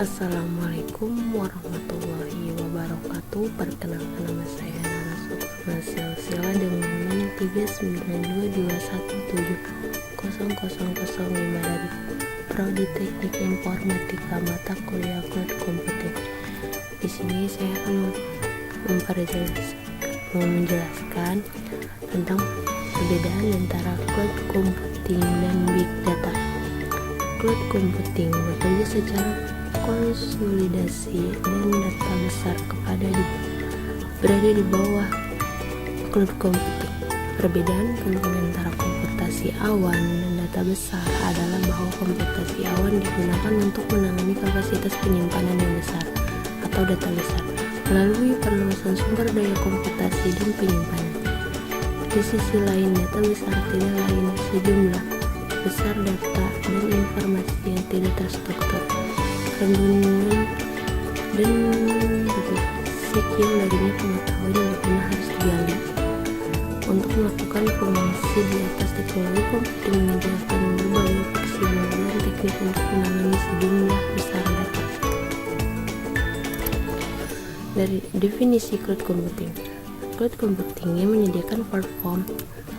Assalamualaikum warahmatullahi wabarakatuh. Perkenalkan, nama saya Nana Sukma Silsila dengan NIM 39221700005 dari Prodi Teknik Informatika mata kuliah Cloud Computing. Di sini saya akan menjelaskan tentang perbedaan antara cloud computing dan big data. Cloud computing bekerja secara konsolidasi dan data besar berada di bawah cloud computing. Perbedaan penting antara komputasi awan dan data besar adalah bahwa komputasi awan digunakan untuk menangani kapasitas penyimpanan yang besar atau data besar melalui perluasan sumber daya komputasi dan penyimpanan. Di sisi lain, data besar tidak lain sejumlah besar data dan informasi yang tidak terstruktur, kandungan dan sekian darinya pengetahuan yang benar harus digali. Untuk melakukan fungsi di atas, teknologi komputing menyediakan berbagai fleksibel dan teknik untuk menangani sejumlah besar data. Dari definisi cloud computing yang menyediakan platform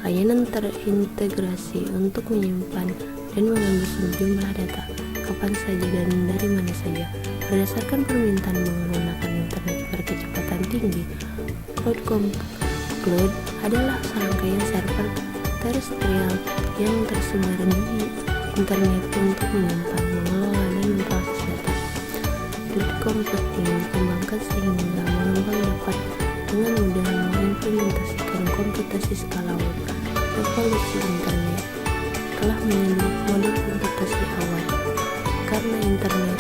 layanan terintegrasi untuk menyimpan dan mengambil sejumlah data kapan saja dan dari mana saja berdasarkan permintaan menggunakan internet berkecepatan tinggi. Cloud adalah serangkaian server terestrial yang tersebar di internet untuk menyimpan, mengelola, dan memproses data. Cloud computing dikembangkan sehingga pengembang dapat dengan mudah mengimplementasikan komputasi skala web. Revolusi internet telah menyebut model komputasi awan, karena internet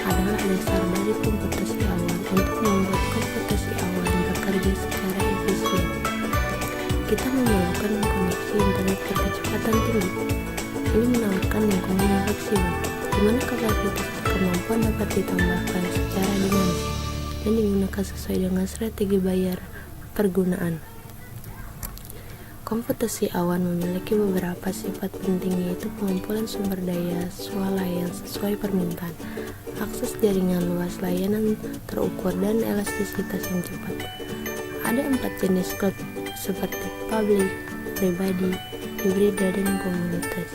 adalah dasar dari komputasi awan untuk membuat komputasi awan bekerja secara efisien. Kita memerlukan koneksi internet berkecepatan tinggi. Ini menawarkan lingkungan yang fleksibel, di mana kapasitas kemampuan dapat ditambahkan secara dinamis dan digunakan sesuai dengan strategi bayar pergunaan. Komputasi awan memiliki beberapa sifat penting, yaitu pengumpulan sumber daya swalayan sesuai permintaan, akses jaringan luas, layanan terukur, dan elastisitas yang cepat. Ada 4 jenis cloud seperti public, pribadi, hibrida, dan komunitas.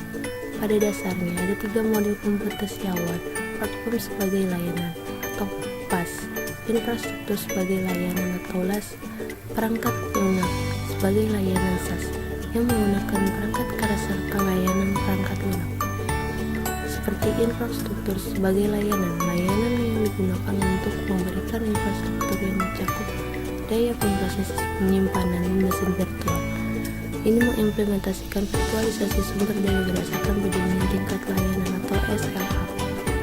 Pada dasarnya ada 3 model komputasi awan: platform sebagai layanan atau PaaS, infrastruktur sebagai layanan atau LaaS, perangkat lunak sebagai layanan SaaS yang menggunakan perangkat keras serta layanan perangkat lunak. Seperti infrastruktur sebagai layanan yang digunakan untuk memberikan infrastruktur yang mencakup daya pemrosesan, penyimpanan, dan mesin virtual. Ini mengimplementasikan virtualisasi sumber daya berdasarkan bimbingan tingkat layanan atau SLA.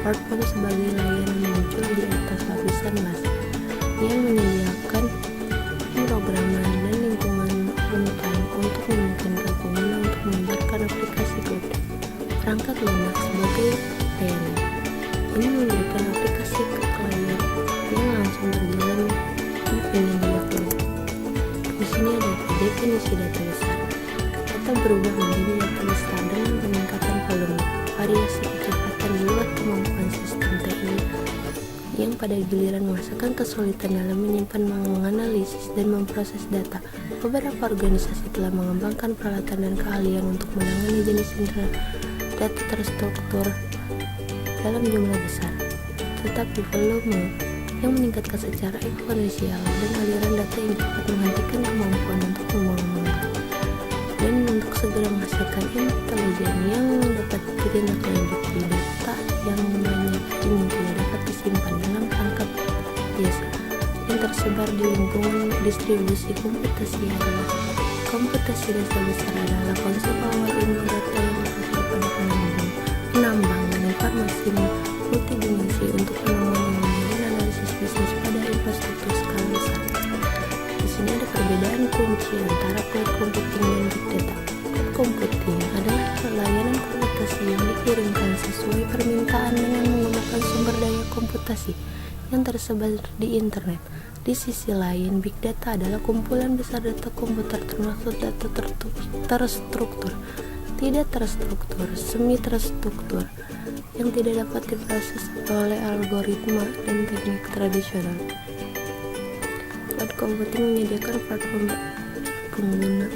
Platform sebagai layanan muncul di atas lapisan LaaS yang menyediakan pemrograman dan lingkungan runtime untuk memungkinkan pengguna untuk menyebarkan aplikasi cloud. Perangkat lunak sebagai layanan ini memberikan aplikasi ke klien yang langsung berjalan di penyedia cloud. Di sini ada definisi data besar. Data berubah menjadi data besar dengan peningkatan volume, variasi kecepatan di luar kemampuan sistem TI yang pada giliran merasakan kesulitan dalam menyimpan, menganalisis, dan memproses data. Beberapa organisasi telah mengembangkan peralatan dan keahlian untuk menangani jenis data terstruktur dalam jumlah besar, tetapi volume yang meningkatkan secara eksponensial dan aliran data yang cepat menghentikan kemampuan untuk membangun dan untuk segera menghasilkan intelijen yang dapat ditindaklanjuti. Data yang banyak ini tidak dapat disimpan dalam perangkat biasa yang tersebar di lingkungan distribusi komputasi adalah komputasi data besar adalah konsep awal ilmu data yang berasal pada penambangan informasi multidimensi untuk penemuan dan analisis bisnis pada infrastruktur skala besar. Di sini ada perbedaan kunci antara cloud computing dan big data. Cloud computing adalah layanan komputasi yang dikirimkan sesuai permintaan dengan menggunakan sumber daya komputasi yang tersebar di internet. Di sisi lain, big data adalah kumpulan besar data komputer, termasuk data terstruktur, tidak terstruktur, semi terstruktur, yang tidak dapat diproses oleh algoritma dan teknik tradisional. Cloud computing menyediakan platform pengguna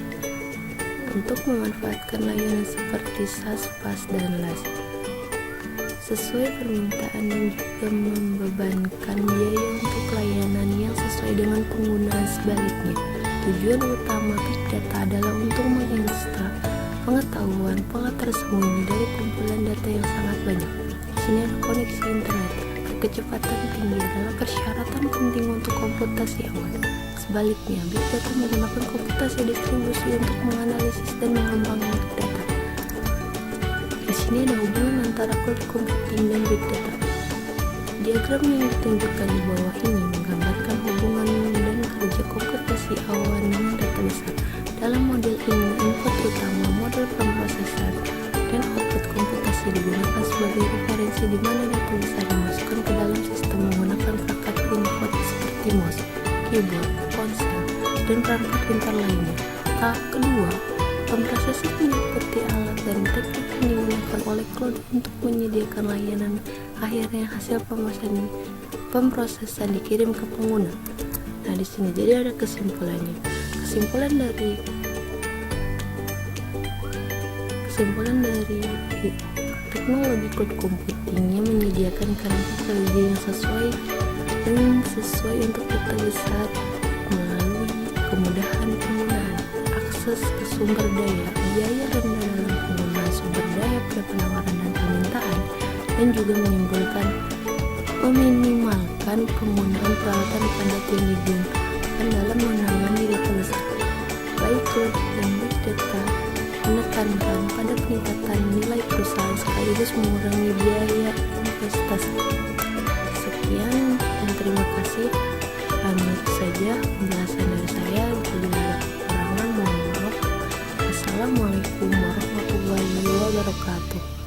untuk memanfaatkan layanan seperti SaaS, PaaS, dan LaaS sesuai permintaan dan juga membebankan biaya untuk layanan yang sesuai dengan penggunaan. Sebaliknya, tujuan utama Big Data adalah untuk mengekstrak pengetahuan pola tersembunyi dari kumpulan data yang sangat banyak. Di sini ada koneksi internet berkecepatan tinggi adalah persyaratan penting untuk komputasi awal. Sebaliknya, Big Data menggunakan komputasi distribusi untuk menganalisis dan mengembangkan data. Di sini ada hubungan antara cloud computing dan Big Data. Diagram yang ditunjukkan di bawah ini menggambarkan hubungan dan kerja komputasi awan dengan data besar. Dalam model ini, input utama, model pemrosesan, dan output komputasi digunakan sebagai referensi di mana data besar dimasukkan ke dalam sistem menggunakan perangkat input seperti mouse, keyboard, ponsel, dan perangkat pintar lainnya. Tahap kedua, pemrosesan meliputi alat dan teknik yang digunakan oleh cloud untuk menyediakan layanan akhirnya hasil pemrosesan dikirim ke pengguna. Nah, di sini jadi ada kesimpulannya. Kesimpulan dari teknologi cloud computingnya menyediakan kerangka kerja yang sesuai untuk data besar melalui kemudahan penggunaan, akses ke sumber daya, biaya rendah dalam penggunaan sumber daya pada penawaran dan permintaan, dan juga meminimalkan penggunaan peralatan padat yang digunakan dalam menangani data besar. Baik cloud dan Big Data menekankan pada peningkatan nilai perusahaan sekaligus mengurangi biaya investasi. Sekian dan terima kasih. Itu saja penjelasan dari saya. Bila ada kekurangan, mohon maaf. Assalamualaikum warahmatullahi wabarakatuh.